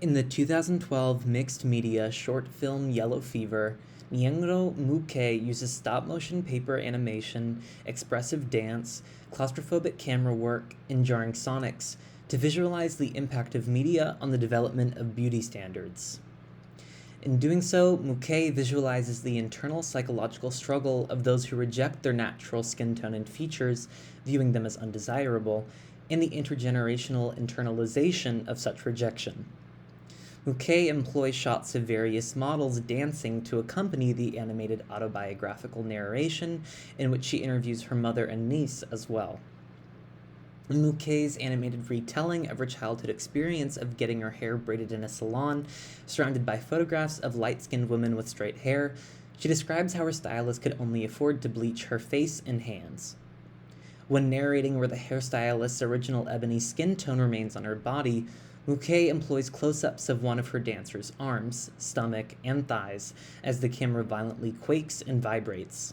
In the 2012 mixed media short film Yellow Fever, Nyengro Muke uses stop motion paper animation, expressive dance, claustrophobic camera work, and jarring sonics to visualize the impact of media on the development of beauty standards. In doing so, Muke visualizes the internal psychological struggle of those who reject their natural skin tone and features, viewing them as undesirable, and the intergenerational internalization of such rejection. Muke employs shots of various models dancing to accompany the animated autobiographical narration, in which she interviews her mother and niece as well. Muke's animated retelling of her childhood experience of getting her hair braided in a salon, surrounded by photographs of light-skinned women with straight hair, she describes how her stylist could only afford to bleach her face and hands. When narrating where the hairstylist's original ebony skin tone remains on her body, Muke employs close-ups of one of her dancer's arms, stomach, and thighs as the camera violently quakes and vibrates.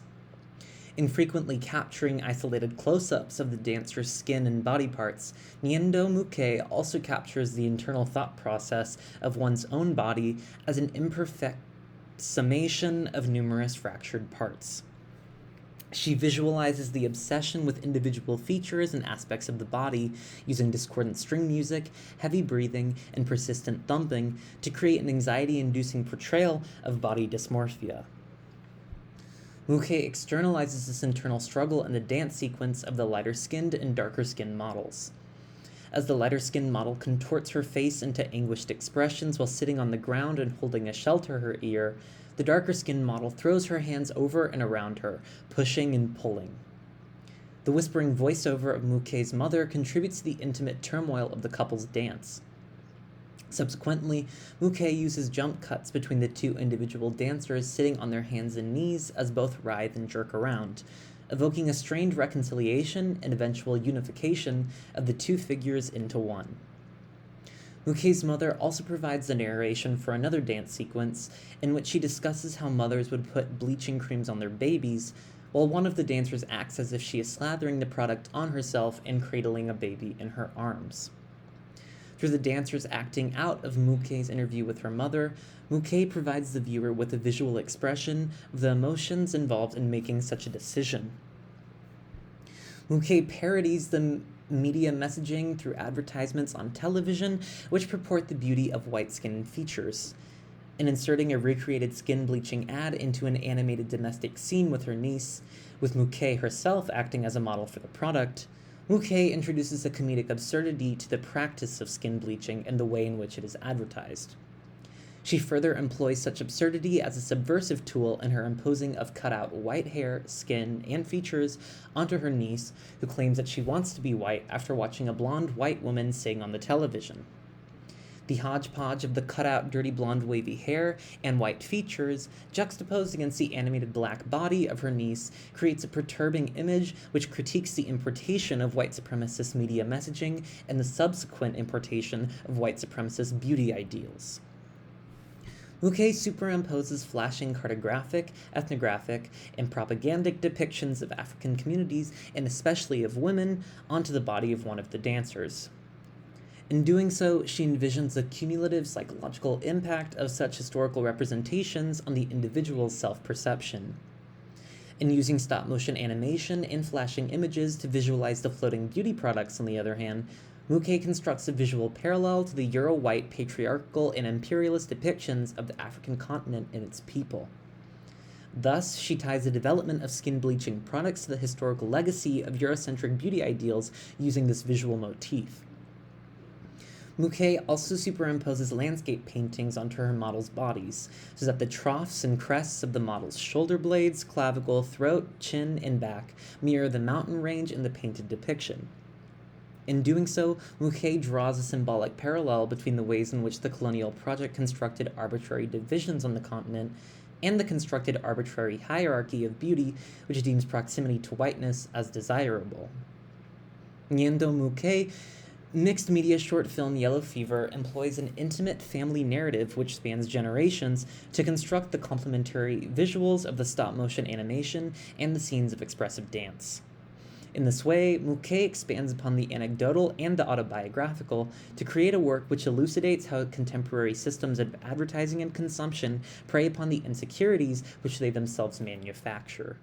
In frequently capturing isolated close-ups of the dancer's skin and body parts, Nyendo Muke also captures the internal thought process of one's own body as an imperfect summation of numerous fractured parts. She visualizes the obsession with individual features and aspects of the body using discordant string music, heavy breathing, and persistent thumping to create an anxiety-inducing portrayal of body dysmorphia. Muke externalizes this internal struggle in the dance sequence of the lighter-skinned and darker-skinned models. As the lighter-skinned model contorts her face into anguished expressions while sitting on the ground and holding a shell to her ear, the darker-skinned model throws her hands over and around her, pushing and pulling. The whispering voiceover of Muke's mother contributes to the intimate turmoil of the couple's dance. Subsequently, Muke uses jump cuts between the two individual dancers sitting on their hands and knees as both writhe and jerk around, evoking a strained reconciliation and eventual unification of the two figures into one. Muke's mother also provides the narration for another dance sequence in which she discusses how mothers would put bleaching creams on their babies, while one of the dancers acts as if she is slathering the product on herself and cradling a baby in her arms. Through the dancers acting out of Muke's interview with her mother, Muke provides the viewer with a visual expression of the emotions involved in making such a decision. Muke parodies the media messaging through advertisements on television, which purport the beauty of white skin and features. In inserting a recreated skin bleaching ad into an animated domestic scene with her niece, with Muke herself acting as a model for the product, Muke introduces a comedic absurdity to the practice of skin bleaching and the way in which it is advertised. She further employs such absurdity as a subversive tool in her imposing of cut-out white hair, skin, and features onto her niece, who claims that she wants to be white after watching a blonde white woman sing on the television. The hodgepodge of the cut-out dirty blonde wavy hair and white features, juxtaposed against the animated black body of her niece, creates a perturbing image which critiques the importation of white supremacist media messaging and the subsequent importation of white supremacist beauty ideals. Muke superimposes flashing cartographic, ethnographic, and propagandic depictions of African communities, and especially of women, onto the body of one of the dancers. In doing so, she envisions the cumulative psychological impact of such historical representations on the individual's self-perception. In using stop-motion animation and flashing images to visualize the floating beauty products, on the other hand, Muke constructs a visual parallel to the Euro-white patriarchal and imperialist depictions of the African continent and its people. Thus, she ties the development of skin-bleaching products to the historical legacy of Eurocentric beauty ideals using this visual motif. Muke also superimposes landscape paintings onto her models' bodies, so that the troughs and crests of the model's shoulder blades, clavicle, throat, chin, and back mirror the mountain range in the painted depiction. In doing so, Muke draws a symbolic parallel between the ways in which the colonial project constructed arbitrary divisions on the continent and the constructed arbitrary hierarchy of beauty which deems proximity to whiteness as desirable. Nyendo Muke mixed media short film Yellow Fever employs an intimate family narrative which spans generations to construct the complementary visuals of the stop-motion animation and the scenes of expressive dance. In this way, Mouquet expands upon the anecdotal and the autobiographical to create a work which elucidates how contemporary systems of advertising and consumption prey upon the insecurities which they themselves manufacture.